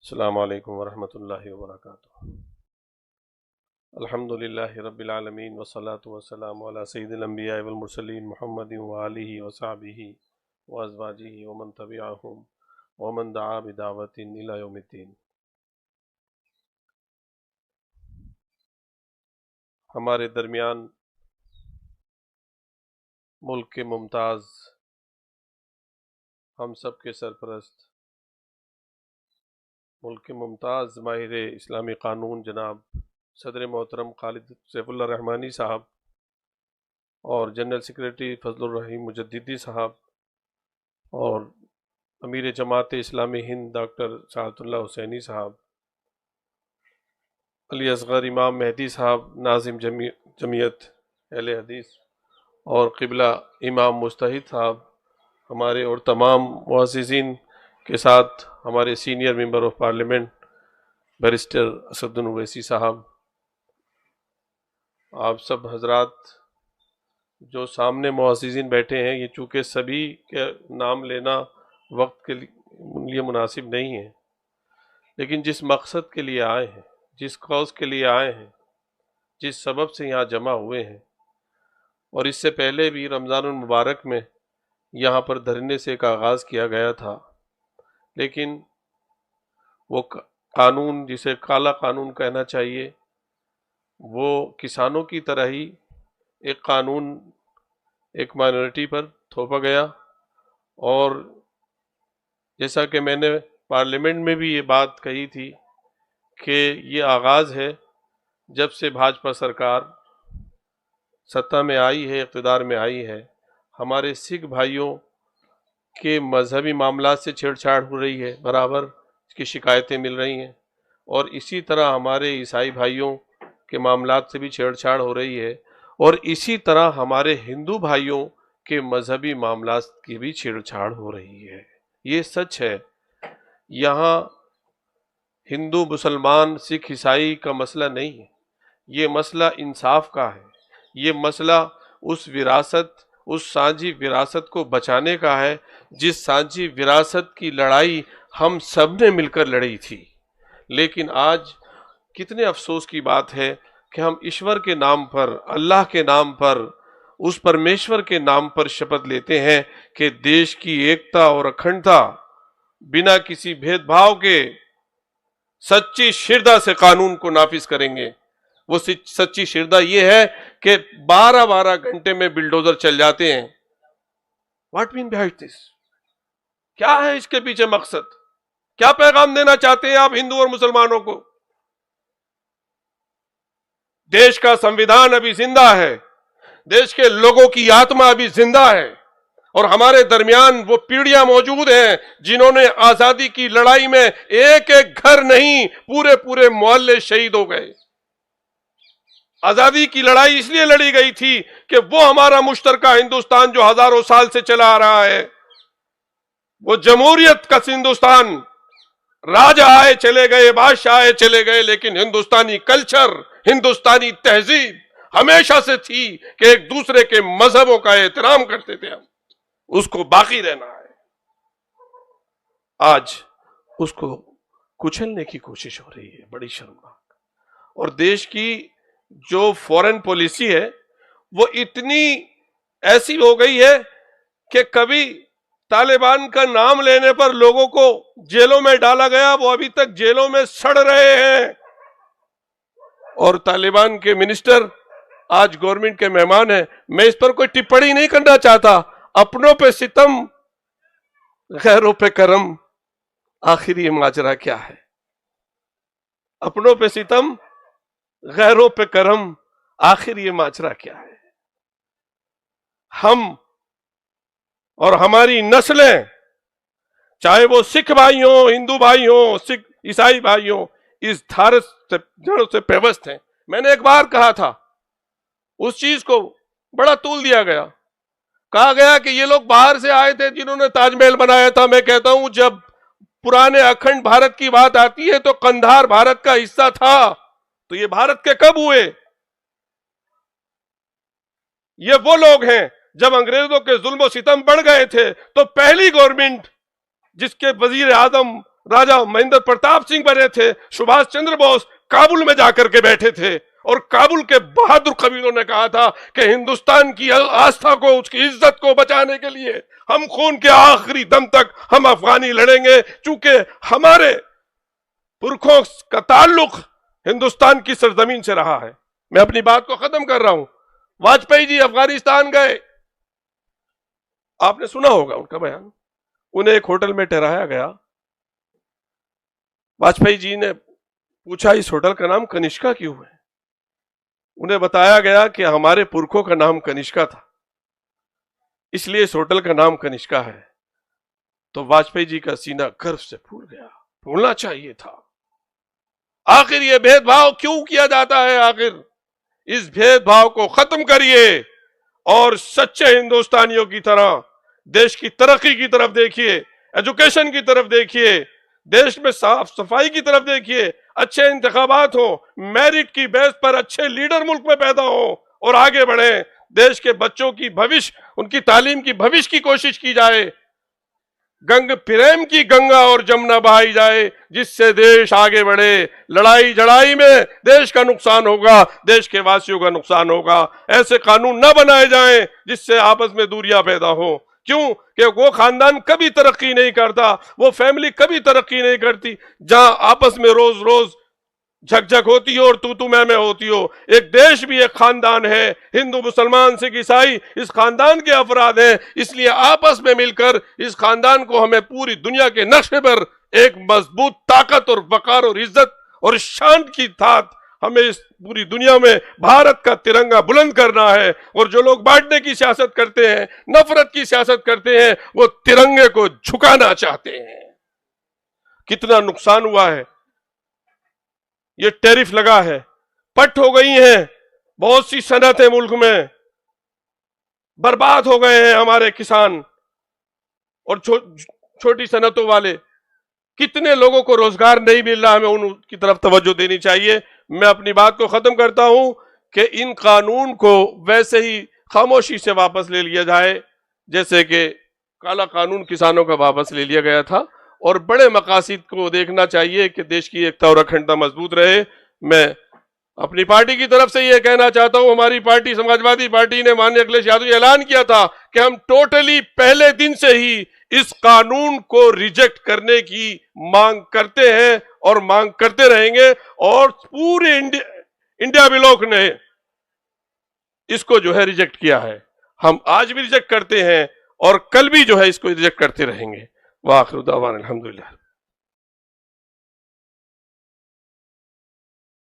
अस्सलामु अलैकुम वरहमतुल्लाहि वबरकातुहू। अल्हम्दुलिल्लाहि रब्बिल आलमीन वस्सलातु वस्सलामु अला सय्यिदिल अंबिया वल मुरसलीन मुहम्मदिन व आलिहि व सहबिहि व अज़वाजिहि व मन तबिअहुम व मन दआ बिदावतिन इला यौमिद्दीन। हमारे दरमियान मुल्क के मुमताज़, हम सब के सरपरस्त, मुल्क के मुमताज़ माहिर इस्लामी क़ानून जनाब सदर मोहतरम खालिद सैफुल्लाह रहमानी साहब और जनरल सेक्रेटरी फजलुर रहीम मुजद्दिदी साहब और अमीर जमात इस्लामी हिंद डॉक्टर सादतुल्लाह हुसैनी साहब, अली असगर इमाम मेहदी साहब नाजिम जमीयत अहले हदीस और क़िबला इमाम मुस्तहिद साहब हमारे और तमाम मुअज़्ज़िज़ीन के साथ हमारे senior member of parliament barrister Asaduddin Owaisi साहब, आप सब हजरात जो सामने मुअज़्ज़िज़ीन बैठे हैं, ये चूँकि सभी के नाम लेना वक्त के लिए मुनासिब नहीं है, लेकिन जिस मकसद के लिए आए हैं, जिस कौज़ के लिए आए हैं, जिस सबब से यहाँ जमा हुए हैं, और इससे पहले भी रमज़ानुल मुबारक में यहाँ पर धरने से एक आगाज़ किया गया था, लेकिन वो कानून जिसे काला कानून कहना चाहिए, वो किसानों की तरह ही एक कानून एक माइनॉरिटी पर थोपा गया। और जैसा कि मैंने पार्लियामेंट में भी ये बात कही थी कि ये आगाज़ है जब से भाजपा सरकार सत्ता में आई है, इक़्तिदार में आई है, हमारे सिख भाइयों के मजहबी मामलात से छेड़छाड़ हो रही है, बराबर इसकी शिकायतें मिल रही हैं, और इसी तरह हमारे ईसाई भाइयों के मामलात से भी छेड़छाड़ हो रही है, और इसी तरह हमारे हिंदू भाइयों के मजहबी मामलात की भी छेड़छाड़ हो रही है। ये सच है। यहाँ हिंदू मुसलमान सिख ईसाई का मसला नहीं है, ये मसला इंसाफ का है। ये मसला उस विरासत, उस साझी विरासत को बचाने का है जिस साझी विरासत की लड़ाई हम सब ने मिलकर लड़ी थी। लेकिन आज कितने अफसोस की बात है कि हम ईश्वर के नाम पर, अल्लाह के नाम पर, उस परमेश्वर के नाम पर शपथ लेते हैं कि देश की एकता और अखंडता बिना किसी भेदभाव के सच्ची शिरदा से कानून को नाफिज करेंगे। वो सच्ची शिरदा ये है कि 12-12 घंटे में बिल्डोजर चल जाते हैं। What mean behind this? क्या है इसके पीछे मकसद? क्या पैगाम देना चाहते हैं आप हिंदू और मुसलमानों को? देश का संविधान अभी जिंदा है, देश के लोगों की आत्मा अभी जिंदा है, और हमारे दरमियान वो पीढ़ियां मौजूद हैं जिन्होंने आजादी की लड़ाई में एक एक घर नहीं, पूरे पूरे मोहल्ले शहीद हो गए। आजादी की लड़ाई इसलिए लड़ी गई थी कि वो हमारा मुश्तरका हिंदुस्तान जो हजारों साल से चला आ रहा है, वो जमहूरियत का हिंदुस्तान, राजा आए चले गए, बादशाह आए चले गए, लेकिन हिंदुस्तानी कल्चर, हिंदुस्तानी तहजीब हमेशा से थी कि एक दूसरे के मजहबों का एहतराम करते थे। हम उसको बाकी रहना है। आज उसको कुचलने की कोशिश हो रही है, बड़ी शर्मनाक। और देश की जो फॉरेन पॉलिसी है वो इतनी ऐसी हो गई है कि कभी तालिबान का नाम लेने पर लोगों को जेलों में डाला गया, वो अभी तक जेलों में सड़ रहे हैं, और तालिबान के मिनिस्टर आज गवर्नमेंट के मेहमान हैं। मैं इस पर कोई टिप्पणी नहीं करना चाहता। अपनों पे सितम, गैरों पे करम, आखिर ये माजरा क्या है? अपनों पे सितम, गैरों पे करम, आखिर ये माजरा क्या है? हम और हमारी नस्लें, चाहे वो सिख भाई हो, हिंदू भाई हो, सिख ईसाई भाई हो, इस धारस से जड़ों से पेवस्त हैं। मैंने एक बार कहा था, उस चीज को बड़ा तूल दिया गया। कहा गया कि ये लोग बाहर से आए थे जिन्होंने ताजमहल बनाया था। मैं कहता हूं, जब पुराने अखंड भारत की बात आती है तो कंधार भारत का हिस्सा था, तो ये भारत के कब हुए? ये वो लोग हैं जब अंग्रेजों के जुल्म और सितम बढ़ गए थे तो पहली गवर्नमेंट जिसके वजीर आजम राजा महेंद्र प्रताप सिंह बने थे, सुभाष चंद्र बोस काबुल में जाकर के बैठे थे और काबुल के बहादुर कबीलों ने कहा था कि हिंदुस्तान की आस्था को, उसकी इज्जत को बचाने के लिए हम खून के आखिरी दम तक हम अफगानी लड़ेंगे, चूंकि हमारे पुरखों का ताल्लुक हिंदुस्तान की सरजमीन से रहा है। मैं अपनी बात को खत्म कर रहा हूं। वाजपेयी जी अफगानिस्तान गए, आपने सुना होगा उनका बयान। उन्हें एक होटल में ठहराया गया। वाजपेयी जी ने पूछा इस होटल का नाम कनिष्का क्यों है? उन्हें बताया गया कि हमारे पुरखों का नाम कनिष्का था, इसलिए इस होटल का नाम कनिष्का है। तो वाजपेयी जी का सीना गर्व से फूल गया। फूलना चाहिए था। आखिर ये भेदभाव क्यों किया जाता है? आखिर इस भेदभाव को खत्म करिए और सच्चे हिंदुस्तानियों की तरह देश की तरक्की की तरफ देखिए, एजुकेशन की तरफ देखिए, देश में साफ सफाई की तरफ देखिए, अच्छे इंतखाबात हो, मेरिट की बेस पर अच्छे लीडर मुल्क में पैदा हो और आगे बढ़े। देश के बच्चों की भविष्य, उनकी तालीम की भविष्य की कोशिश की जाए। गंग प्रेम की गंगा और जमुना बहाई जाए, जिससे देश आगे बढ़े। लड़ाई झड़ाई में देश का नुकसान होगा, देश के वासियों का नुकसान होगा। ऐसे कानून न बनाए जाएं जिससे आपस में दूरियां पैदा हो। क्यों? कि वो खानदान कभी तरक्की नहीं करता, वो फैमिली कभी तरक्की नहीं करती जहां आपस में रोज रोज झकझक होती हो और तू मैं होती हो। एक देश भी एक खानदान है, हिंदू मुसलमान सिख ईसाई इस खानदान के अफराद हैं। इसलिए आपस में मिलकर इस खानदान को हमें पूरी दुनिया के नक्शे पर एक मजबूत ताकत और वकार और इज्जत और शान की साथ हमें इस पूरी दुनिया में भारत का तिरंगा बुलंद करना है। और जो लोग बांटने की सियासत करते हैं, नफरत की सियासत करते हैं, वो तिरंगे को झुकाना चाहते हैं। कितना नुकसान हुआ है, ये टैरिफ लगा है, पट हो गई हैं बहुत सी सनतें, मुल्क में बर्बाद हो गए हैं हमारे किसान और छोटी सनतों वाले। कितने लोगों को रोजगार नहीं मिल रहा, हमें उनकी तरफ तवज्जो देनी चाहिए। मैं अपनी बात को खत्म करता हूं कि इन कानून को वैसे ही खामोशी से वापस ले लिया जाए जैसे कि काला कानून किसानों का वापस ले लिया गया था, और बड़े मकासद को देखना चाहिए कि देश की एकता और अखंडता मजबूत रहे। मैं अपनी पार्टी की तरफ से यह कहना चाहता हूं, हमारी पार्टी समाजवादी पार्टी ने माननीय अखिलेश यादव जी ऐलान किया था कि हम टोटली पहले दिन से ही इस कानून को रिजेक्ट करने की मांग करते हैं और मांग करते रहेंगे। और पूरे इंडिया ब्लॉक ने इसको जो है रिजेक्ट किया है। हम आज भी रिजेक्ट करते हैं और कल भी जो है इसको रिजेक्ट करते रहेंगे। वाखिर दावाना अल्हम्दुलिल्लाह।